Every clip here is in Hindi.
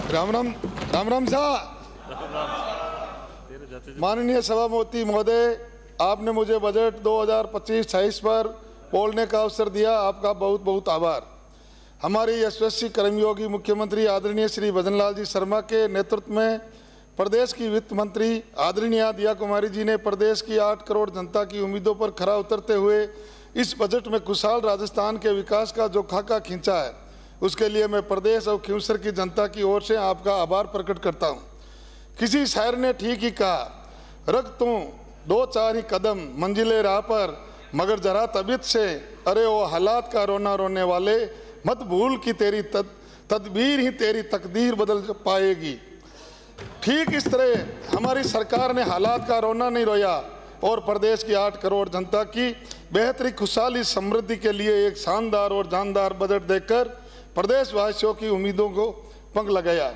राम राम राम राम साहब। माननीय सभापति महोदय, आपने मुझे बजट 2025-26 पर बोलने का अवसर दिया, आपका बहुत बहुत आभार। हमारे यशस्वी कर्मयोगी मुख्यमंत्री आदरणीय श्री भजनलाल जी शर्मा के नेतृत्व में प्रदेश की वित्त मंत्री आदरणीय दिया कुमारी जी ने प्रदेश की 8 करोड़ जनता की उम्मीदों पर खरा उतरते हुए इस बजट में खुशहाल राजस्थान के विकास का जो खाका खींचा है, उसके लिए मैं प्रदेश और खींवसर की जनता की ओर से आपका आभार प्रकट करता हूं। किसी शायर ने ठीक ही कहा, रख तू 2-4 ही कदम मंजिले राह पर, मगर जरा तबीयत से, अरे वो हालात का रोना रोने वाले, मत भूल कि तेरी तदबीर ही तेरी तकदीर बदल पाएगी। ठीक इस तरह हमारी सरकार ने हालात का रोना नहीं रोया और प्रदेश की 8 करोड़ जनता की बेहतरी, खुशहाली, समृद्धि के लिए एक शानदार और जानदार बजट देकर प्रदेशवासियों की उम्मीदों को पंख लगाया।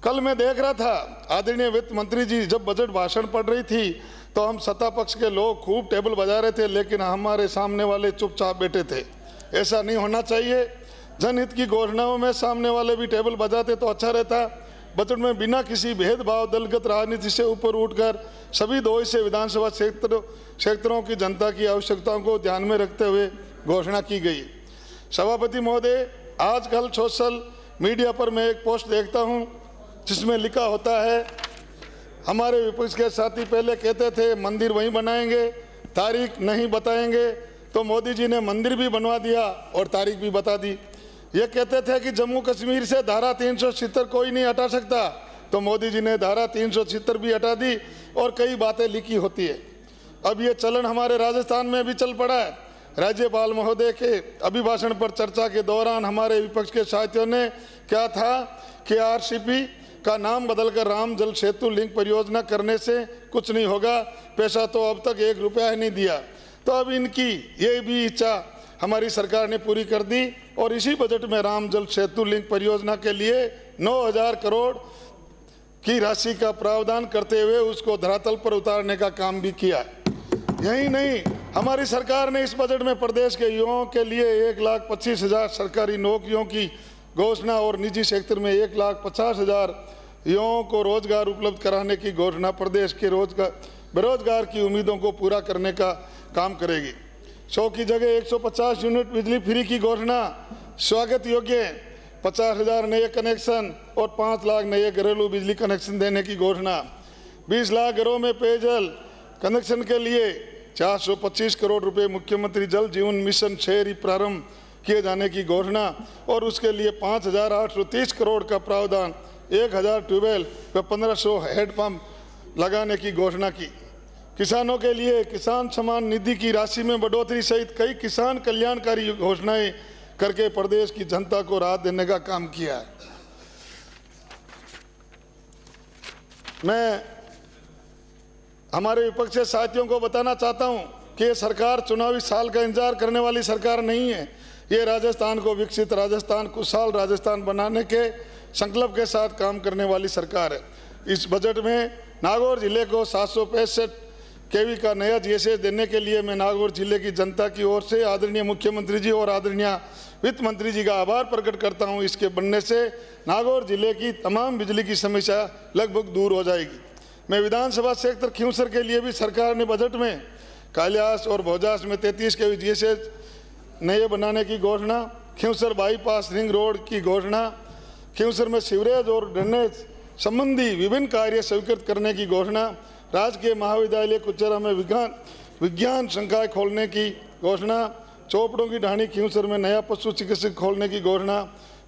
कल मैं देख रहा था, आदरणीय वित्त मंत्री जी जब बजट भाषण पढ़ रही थी तो हम सत्ता पक्ष के लोग खूब टेबल बजा रहे थे, लेकिन हमारे सामने वाले चुपचाप बैठे थे। ऐसा नहीं होना चाहिए। जनहित की घोषणाओं में सामने वाले भी टेबल बजाते तो अच्छा रहता। बजट में बिना किसी भेदभाव, दलगत राजनीति से ऊपर उठकर सभी 2 हिस्से विधानसभा क्षेत्रों की जनता की आवश्यकताओं को ध्यान में रखते हुए घोषणा की गई। सभापति महोदय, आजकल सोशल मीडिया पर मैं एक पोस्ट देखता हूं जिसमें लिखा होता है, हमारे विपक्ष के साथी पहले कहते थे मंदिर वहीं बनाएंगे, तारीख नहीं बताएंगे, तो मोदी जी ने मंदिर भी बनवा दिया और तारीख भी बता दी। ये कहते थे कि जम्मू कश्मीर से धारा 370 कोई नहीं हटा सकता, तो मोदी जी ने धारा 370 भी हटा दी और कई बातें लिखी होती है। अब ये चलन हमारे राजस्थान में भी चल पड़ा है। राज्यपाल महोदय के अभिभाषण पर चर्चा के दौरान हमारे विपक्ष के साथियों ने क्या था कि आरसीपी का नाम बदलकर राम जल सेतु लिंक परियोजना करने से कुछ नहीं होगा, पैसा तो अब तक 1 रुपया ही नहीं दिया। तो अब इनकी ये भी इच्छा हमारी सरकार ने पूरी कर दी और इसी बजट में राम जल सेतु लिंक परियोजना के लिए 9,000 करोड़ की राशि का प्रावधान करते हुए उसको धरातल पर उतारने का काम भी किया। यही नहीं, हमारी सरकार ने इस बजट में प्रदेश के युवाओं के लिए 1,25,000 सरकारी नौकरियों की घोषणा और निजी सेक्टर में 1,50,000 युवाओं को रोजगार उपलब्ध कराने की घोषणा प्रदेश के बेरोजगार की उम्मीदों को पूरा करने का काम करेगी। 100 की जगह 150 यूनिट बिजली फ्री की घोषणा स्वागत योग्य। 50,000 नए कनेक्शन और 5 लाख नए घरेलू बिजली कनेक्शन देने की घोषणा। 20 लाख घरों में पेयजल कनेक्शन के लिए 425 करोड़ रुपए मुख्यमंत्री जल जीवन मिशन शहरी प्रारंभ किए जाने की घोषणा और उसके लिए 5,830 करोड़ का प्रावधान, 1,000 ट्यूबवेल व 1,500 हैंडपंप लगाने की घोषणा की। किसानों के लिए किसान सम्मान निधि की राशि में बढ़ोतरी सहित कई किसान कल्याणकारी घोषणाएं करके प्रदेश की जनता को राहत देने का काम किया है। मैं हमारे विपक्ष के साथियों को बताना चाहता हूं कि ये सरकार चुनावी साल का इंतजार करने वाली सरकार नहीं है। ये राजस्थान को विकसित राजस्थान, खुशहाल राजस्थान बनाने के संकल्प के साथ काम करने वाली सरकार है। इस बजट में नागौर जिले को 765 केवी का नया जीएसएस देने के लिए मैं नागौर जिले की जनता की ओर से आदरणीय मुख्यमंत्री जी और आदरणीय वित्त मंत्री जी का आभार प्रकट करता हूं। इसके बनने से नागौर जिले की तमाम बिजली की समस्या लगभग दूर हो जाएगी। मैं विधानसभा क्षेत्र खींवसर के लिए भी सरकार ने बजट में कालियास और भोजास में 33 केवी जीएसएस नए बनाने की घोषणा, खींवसर बाईपास रिंग रोड की घोषणा, खींवसर में सीवरेज और ड्रेनेज संबंधी विभिन्न कार्य स्वीकृत करने की घोषणा, राजकीय महाविद्यालय कुचेरा में विज्ञान संकाय खोलने की घोषणा, चौपड़ों की ढाणी खींवसर में नया पशु चिकित्सक खोलने की घोषणा,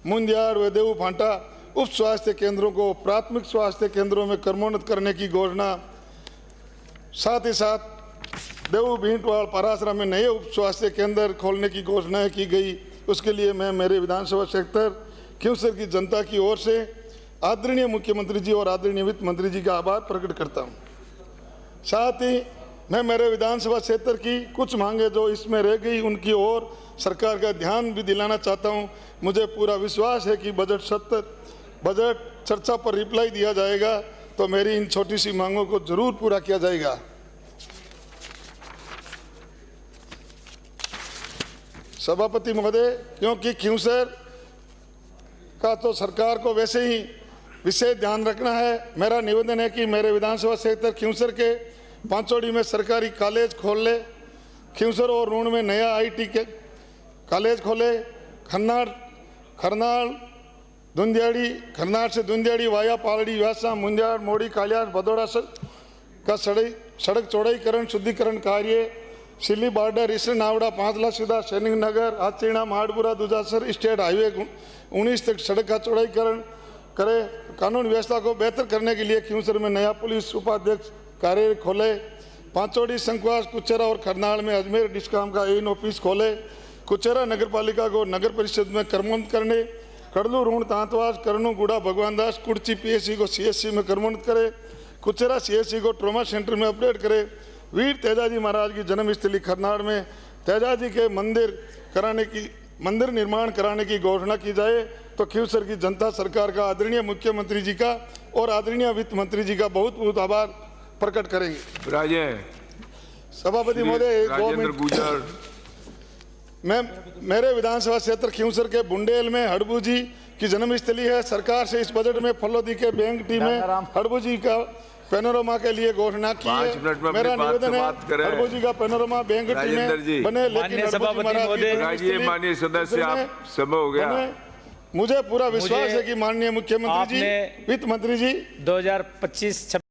मुंदियार व देऊ फांटा उप स्वास्थ्य केंद्रों को प्राथमिक स्वास्थ्य केंद्रों में क्रमोन्नत करने की घोषणा, साथ ही साथ देऊ भींटवाड़ परासरा में नए उप स्वास्थ्य केंद्र खोलने की घोषणाएं की गई। उसके लिए मैं मेरे विधानसभा क्षेत्र खींवसर की जनता की ओर से आदरणीय मुख्यमंत्री जी और आदरणीय वित्त मंत्री जी का आभार प्रकट करता हूं। साथ ही मैं मेरे विधानसभा क्षेत्र की कुछ मांगे जो इसमें रह गई उनकी ओर सरकार का ध्यान भी दिलाना चाहता हूं। मुझे पूरा विश्वास है कि बजट चर्चा पर रिप्लाई दिया जाएगा तो मेरी इन छोटी सी मांगों को जरूर पूरा किया जाएगा। सभापति महोदय, क्योंकि खींवसर का तो सरकार को वैसे ही विशेष ध्यान रखना है। मेरा निवेदन है कि मेरे विधानसभा क्षेत्र खिंवसर के पांचोड़ी में सरकारी कॉलेज खोल ले, खिंवसर और रूण में नया आईटी के कॉलेज खोले, खरनाल दुंदियाड़ी, खरनाल से दुंदियाड़ी वाया पालड़ी, व्यासा, मुंजाड़, मोड़ी, कालियास, भदोड़ा का सड़क चौड़ाईकरण शुद्धिकरण कार्य, सिल्ली बॉर्डर, इसर नावड़ा, पांचला सीधा, सैनिक नगर, हाथीना, माडपुरा, दुजासर स्टेट हाईवे 19 तक सड़क का चौड़ाईकरण करे। कानून व्यवस्था को बेहतर करने के लिए खिंवसर में नया पुलिस उपाध्यक्ष कार्यालय खोले। पांचोड़ी, संकवास, कुचेरा और खरनाल में अजमेर डिस्कॉम का इन ऑफिस खोले। कुचेरा नगर पालिका को नगर परिषद में क्रमोन्नत करने। कड़लू, रूण, तांतवास, करनू, गुड़ा, भगवानदास, कुर्ची पीएससी को सीएससी में क्रमोन्नत करे। कुचेरा सीएससी को ट्रॉमा सेंटर में अपडेट करे। वीर तेजाजी महाराज की जन्मस्थली खरनाल में तेजाजी के मंदिर निर्माण कराने की घोषणा की जाए तो खिंवसर की जनता सरकार का, आदरणीय मुख्यमंत्री जी का और आदरणीय वित्त मंत्री जी का बहुत बहुत आभार प्रकट करेंगे। सभापति महोदय, मैं मेरे विधानसभा क्षेत्र खिंवसर के बुंडेल में हड़बू जी की जन्मस्थली है। सरकार से इस बजट में फलोदी के बैंक टीम में हड़बू जी का पैनोरमा के लिए घोषणा की है। मेरा निवेदन है हड़बू जी का पैनोरमा बैंक टीम में बने, लेकिन माननीय सदस्य आप समय हो गया। मुझे पूरा विश्वास है कि माननीय मुख्यमंत्री जी, वित्त मंत्री जी 2025